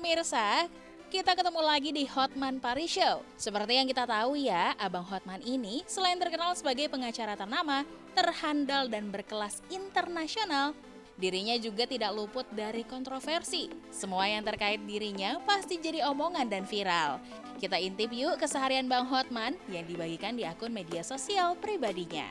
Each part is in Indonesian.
pemirsa, kita ketemu lagi di Hotman Paris Show. Seperti yang kita tahu ya, Abang Hotman ini selain terkenal sebagai pengacara ternama, terhandal dan berkelas internasional, dirinya juga tidak luput dari kontroversi. Semua yang terkait dirinya pasti jadi omongan dan viral. Kita intip yuk keseharian Bang Hotman yang dibagikan di akun media sosial pribadinya.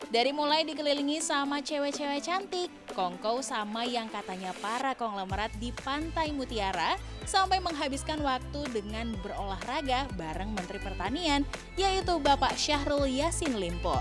Dari mulai dikelilingi sama cewek-cewek cantik, kongkow sama yang katanya para konglomerat di Pantai Mutiara, sampai menghabiskan waktu dengan berolahraga bareng Menteri Pertanian, yaitu Bapak Syahrul Yassin Limpo.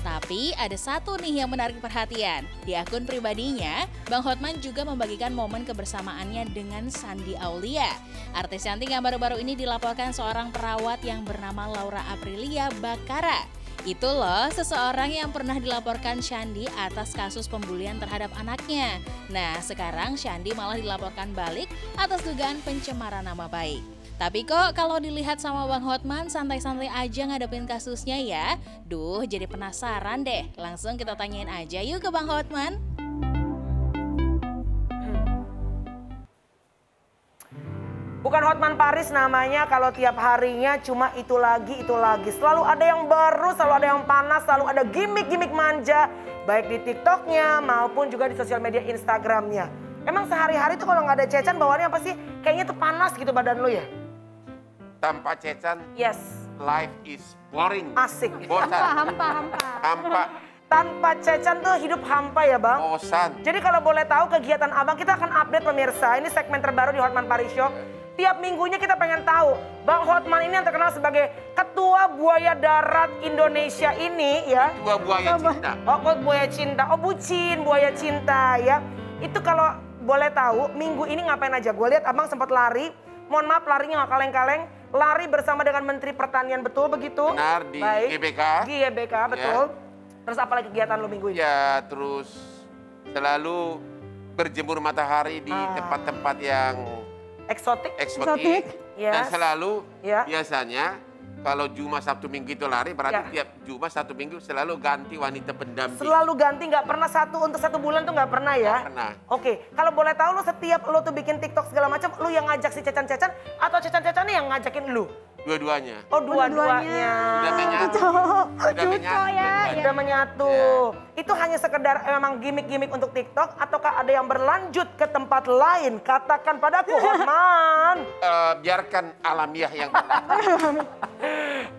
Tapi ada satu nih yang menarik perhatian. Di akun pribadinya, Bang Hotman juga membagikan momen kebersamaannya dengan Shandy Aulia. Artis cantik yang baru-baru ini dilaporkan seorang perawat yang bernama Laura Aprilia Bakara. Itu loh seseorang yang pernah dilaporkan Shandy atas kasus pembulian terhadap anaknya. Nah, sekarang Shandy malah dilaporkan balik atas dugaan pencemaran nama baik. Tapi kok kalau dilihat sama Bang Hotman santai-santai aja ngadepin kasusnya ya? Duh, jadi penasaran deh. Langsung kita tanyain aja yuk ke Bang Hotman. Bukan Hotman Paris namanya kalau tiap harinya cuma itu lagi, itu lagi. Selalu ada yang baru, selalu ada yang panas, selalu ada gimmick-gimmick manja. Baik di TikToknya maupun juga di sosial media Instagramnya. Emang sehari-hari tuh kalau nggak ada cecan bawaannya apa sih? Kayaknya tuh panas gitu badan lu ya? Tanpa cecan, Yes. life is boring. Asik. Bosan. Hampa. Tanpa cecan tuh hidup hampa ya Bang? Bosan. Jadi kalau boleh tahu kegiatan Abang, kita akan update pemirsa. Ini segmen terbaru di Hotman Paris Show. Tiap minggunya kita pengen tahu, Bang Hotman ini yang terkenal sebagai Ketua Buaya Darat Indonesia ini ya. Dua buaya cinta. Oh, buaya cinta. Oh, bucin, buaya cinta ya. Itu kalau boleh tahu, minggu ini ngapain aja? Gue lihat Abang sempat lari. Mohon maaf larinya nggak kaleng-kaleng. Lari bersama dengan Menteri Pertanian, betul begitu? Benar, di Baik. GBK. Di GBK, betul. Terus apa lagi kegiatan lo minggu ini? Ya, terus selalu berjemur matahari di tempat-tempat yang Eksotik? eksotik. Yes. Dan selalu Ya. biasanya kalau Jumat, Sabtu, Minggu itu lari, berarti Ya. tiap Jumat, Sabtu, Minggu selalu ganti wanita pendamping. Selalu ganti, nggak pernah satu untuk 1 bulan tuh nggak pernah ya? Nggak pernah. Oke, kalau boleh tahu lu setiap lu tuh bikin TikTok segala macam, lu yang ngajak si Cecan-Cecan atau Cecan-Cecan yang ngajakin lu? Dua-duanya. Oh, dua-duanya. Sudah menyatu. Sudah menyatu. Sudah menyatu. Itu hanya sekedar memang gimmick-gimmick untuk TikTok ataukah ada yang berlanjut ke tempat lain? Katakan padaku, Hotman. Biarkan alamiah yang berlaku.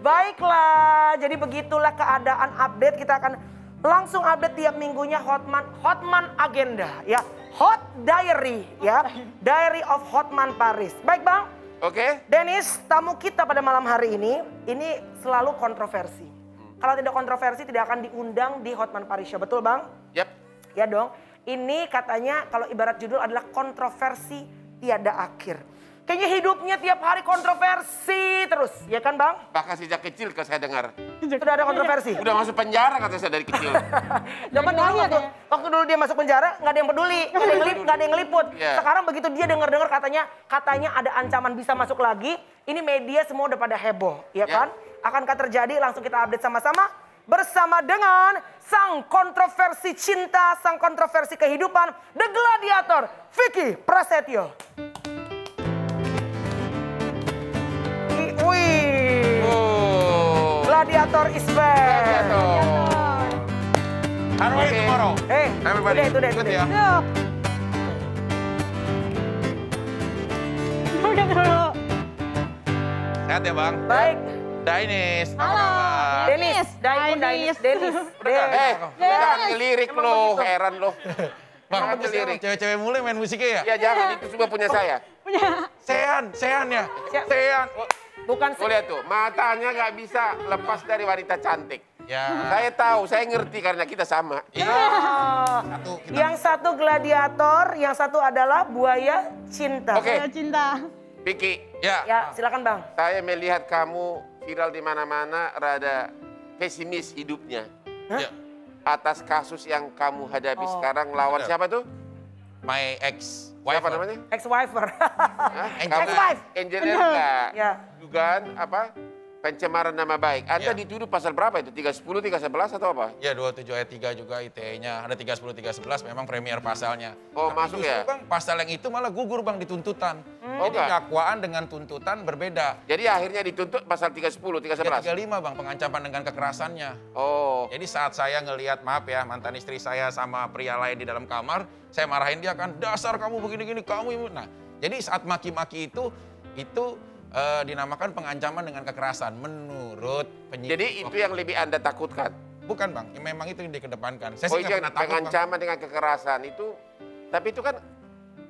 Baiklah, jadi begitulah keadaan update. Kita akan langsung update tiap minggunya Hotman Agenda ya. Hot Diary ya. Diary of Hotman Paris. Baik Bang. Oke. Dennis, tamu kita pada malam hari ini selalu kontroversi. Kalau tidak kontroversi tidak akan diundang di Hotman Paris Show, betul Bang? Yap. Ya dong. Ini katanya kalau ibarat judul adalah kontroversi tiada akhir. Kayaknya hidupnya tiap hari kontroversi terus, ya kan Bang? Bahkan sejak kecil kalau saya dengar. Sudah ada kontroversi? Udah masuk penjara kata saya dari kecil. Zaman dulu waktu dulu dia masuk penjara nggak ada yang peduli, nggak ada yang ngeliput. Yeah. Sekarang begitu dia dengar-dengar katanya ada ancaman bisa masuk lagi, ini media semua udah pada heboh, ya kan? Akankah terjadi? Langsung kita update sama-sama bersama dengan sang kontroversi cinta, sang kontroversi kehidupan, The Gladiator, Vicky Prasetyo. Wih, Gladiator is back. Harway tomorrow. Everybody, today. ikut ya. Sehat ya Bang? Baik. Dainis. Halo. Dennis. Jangan ngelirik lo, heran lo. Bang, Jangan ngelirik. cewek-cewek mulai main musiknya ya? Ya jangan, itu semua punya saya. Sean ya? Sean. Bukan Lo lihat tuh, matanya nggak bisa lepas dari wanita cantik. Ya. Saya tahu, saya ngerti karena kita sama. Yang satu gladiator, yang satu adalah buaya cinta. Oke. Cinta. Vicky, Ya, silakan Bang. saya melihat kamu viral di mana-mana, rada pesimis hidupnya. Ya. Atas kasus yang kamu hadapi sekarang lawan siapa tuh? My ex Siapa namanya? Ex-wifer. Hah? Kamu Ex-wife. Angelina enggak? Ya. Dugaan apa? Pencemaran nama baik. Anda Ya. dituduh pasal berapa itu? 310, 311 atau apa? Ya 27 ayat 3 juga ITE-nya, ada 310, 311 memang premier pasalnya. Oh, Tapi masuk justru, ya? Bang, pasal yang itu malah gugur Bang di tuntutan. Oh, Jadi enggak? dakwaan dengan tuntutan berbeda. Jadi akhirnya dituntut pasal 310, 311? 335 Bang, pengancaman dengan kekerasannya. Oh, Jadi saat saya ngelihat, maaf ya, mantan istri saya sama pria lain di dalam kamar, saya marahin dia kan, dasar kamu begini-gini, kamu. Nah, jadi saat maki-maki itu dinamakan pengancaman dengan kekerasan menurut penyidik. jadi itu yang lebih Anda takutkan? Bukan Bang, ya memang itu yang dikedepankan. Saya Oh, sih itu nggak pernah takut Bang. pengancaman dengan kekerasan itu, tapi itu kan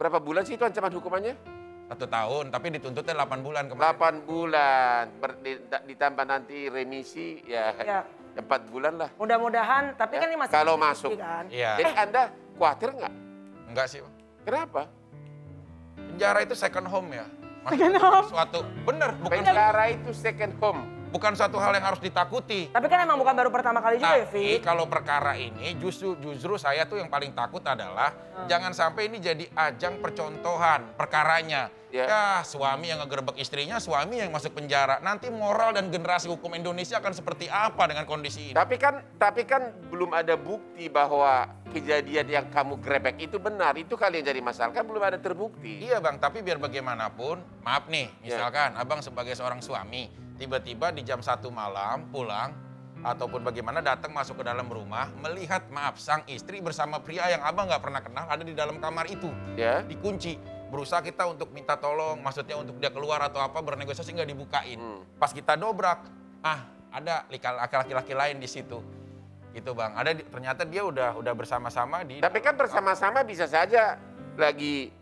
berapa bulan sih itu ancaman hukumannya? 1 tahun, tapi dituntutnya 8 bulan kemarin. 8 bulan, ditambah nanti remisi ya, Ya. 4 bulan lah. Mudah-mudahan, tapi Ya, kan ini masih kalau bukti masuk. kan. Iya, Jadi Anda khawatir nggak? enggak sih Bang. Kenapa? Penjara itu second home ya. Maksudnya suatu, bener, Penjara itu second home. bukan suatu hal yang harus ditakuti. Tapi kan emang bukan baru pertama kali juga ya, Tapi Fik. kalau perkara ini justru saya tuh yang paling takut adalah jangan sampai ini jadi ajang percontohan perkaranya. Ya. Ya, suami yang ngegerebek istrinya, suami yang masuk penjara. Nanti moral dan generasi hukum Indonesia akan seperti apa dengan kondisi ini? Tapi kan belum ada bukti bahwa kejadian yang kamu grebek itu benar. Itu kali yang jadi masalah, kan belum ada terbukti. Iya Bang, tapi biar bagaimanapun, maaf nih, misalkan Abang sebagai seorang suami, tiba-tiba di jam 1 malam pulang, ataupun bagaimana datang masuk ke dalam rumah, melihat maaf sang istri bersama pria yang Abang nggak pernah kenal ada di dalam kamar itu. Ya. Dikunci. Berusaha kita untuk minta tolong, maksudnya untuk dia keluar atau apa, bernegosiasi nggak dibukain. Pas kita dobrak, ada laki-laki lain di situ. Gitu Bang, ternyata dia udah bersama-sama di... Tapi kan bersama-sama bisa saja lagi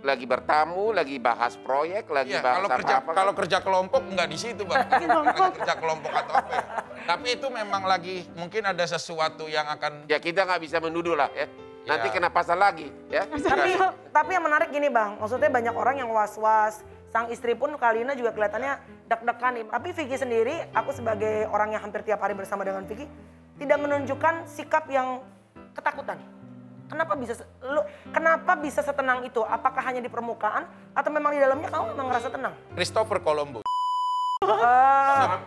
bertamu, lagi bahas proyek, lagi Iya, bahas apa-apa. kalau kerja kelompok nggak di situ Bang. Lagi kerja kelompok atau apa ya. Tapi itu memang lagi mungkin ada sesuatu yang akan... Ya kita nggak bisa menuduh lah ya. Nanti Ya. kena pasal lagi ya. Tapi yang menarik gini Bang, maksudnya banyak orang yang was-was. Sang istri pun kali ini juga kelihatannya deg-degan nih. Tapi Vicky sendiri, aku sebagai orang yang hampir tiap hari bersama dengan Vicky, tidak menunjukkan sikap yang ketakutan. Kenapa bisa setenang itu? Apakah hanya di permukaan atau memang di dalamnya kamu memang ngerasa tenang? Christopher Columbus.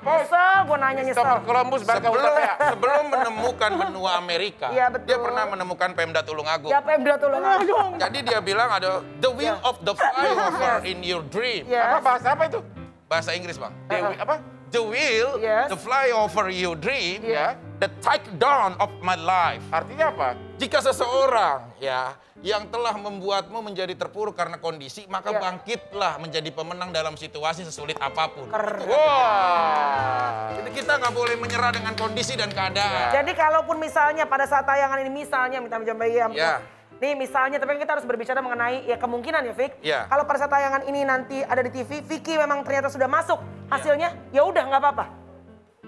Nyesel, gue nanya nyesel. Christopher Columbus Bangka Utara. Sebelum menemukan benua Amerika, Iya, betul. dia pernah menemukan Pemda Tulungagung. Ya Pemda Tulungagung. Jadi dia bilang ada the will of the flyover in your dream. Yes. Apa bahasa apa itu? Bahasa Inggris Bang. Apa? The will, Yes. the flyover your dream, Ya. the takedown of my life. Artinya apa? Jika seseorang ya yang telah membuatmu menjadi terpuruk karena kondisi, maka Ya. bangkitlah menjadi pemenang dalam situasi sesulit apapun. Keren. Wah. Jadi kita nggak boleh menyerah dengan kondisi dan keadaan. Jadi kalaupun misalnya pada saat tayangan ini misalnya minta pinjam bayi ya. Ya. Nih misalnya, tapi kan kita harus berbicara mengenai ya kemungkinan ya Vick. Ya. Kalau pada saat tayangan ini nanti ada di TV, Vicky memang ternyata sudah masuk hasilnya, ya udah nggak apa-apa.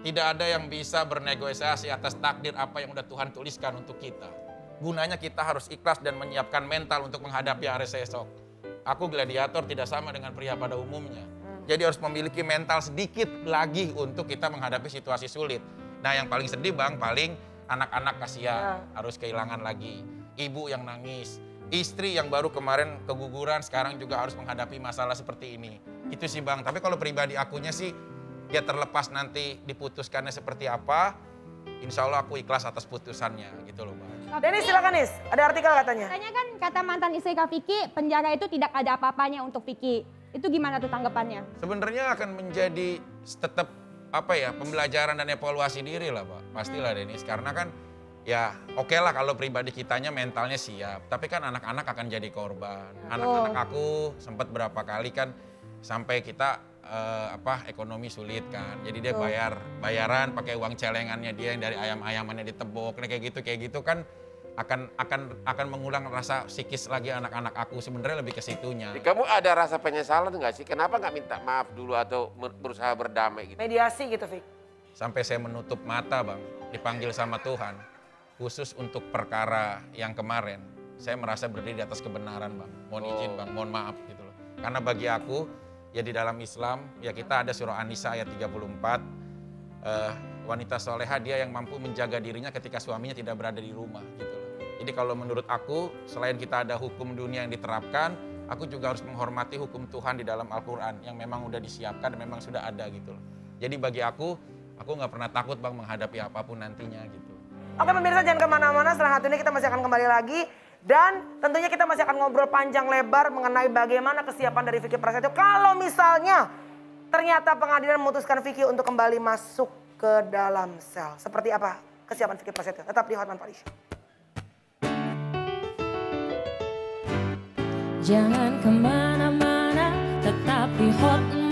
Tidak ada yang bisa bernegosiasi atas takdir apa yang udah Tuhan tuliskan untuk kita. Gunanya kita harus ikhlas dan menyiapkan mental untuk menghadapi hari esok. Aku gladiator tidak sama dengan pria pada umumnya. Jadi harus memiliki mental sedikit lagi untuk kita menghadapi situasi sulit. Nah yang paling sedih Bang, paling anak-anak kasihan harus kehilangan lagi. Ibu yang nangis, istri yang baru kemarin keguguran sekarang juga harus menghadapi masalah seperti ini. Itu sih Bang, tapi kalau pribadi akunya sih ya terlepas nanti diputuskannya seperti apa, insya Allah aku ikhlas atas putusannya gitu loh Bang. Denis silakan Nis, ada artikel katanya. Katanya kan kata mantan istri Kak Vicky, penjara itu tidak ada apa-apanya untuk Vicky. Itu gimana tuh tanggapannya? Sebenarnya akan menjadi tetap apa ya pembelajaran dan evaluasi diri lah Pak. Pastilah Denis, karena kan ya oke lah kalau pribadi kitanya mentalnya siap. Tapi kan anak-anak akan jadi korban. Anak-anak aku sempat berapa kali kan sampai kita ekonomi sulit kan. Jadi dia bayaran pakai uang celengannya dia yang dari ayam-ayamannya ditebok. Nah, kayak gitu kan akan mengulang rasa psikis lagi anak-anak aku. Sebenarnya lebih ke situnya. Kamu ada rasa penyesalan nggak sih? Kenapa nggak minta maaf dulu atau berusaha berdamai gitu? Mediasi gitu Vick. Sampai saya menutup mata Bang, dipanggil sama Tuhan. Khusus untuk perkara yang kemarin, saya merasa berdiri di atas kebenaran Bang. Mohon izin Bang, mohon maaf gitu loh. Karena bagi aku, ya di dalam Islam, ya kita ada surah An-Nisa ayat 34. Wanita soleha dia yang mampu menjaga dirinya ketika suaminya tidak berada di rumah gitu loh. Jadi kalau menurut aku, selain kita ada hukum dunia yang diterapkan, aku juga harus menghormati hukum Tuhan di dalam Al-Quran yang memang udah disiapkan dan memang sudah ada gitu loh. Jadi bagi aku nggak pernah takut Bang menghadapi apapun nantinya gitu. Oke pemirsa, jangan kemana-mana, setelah satu ini kita masih akan kembali lagi. Dan tentunya kita masih akan ngobrol panjang lebar mengenai bagaimana kesiapan dari Vicky Prasetyo. Kalau misalnya ternyata pengadilan memutuskan Vicky untuk kembali masuk ke dalam sel. Seperti apa kesiapan Vicky Prasetyo? Tetap di Hotman Paris Show. Jangan kemana-mana, tetap di Hotman.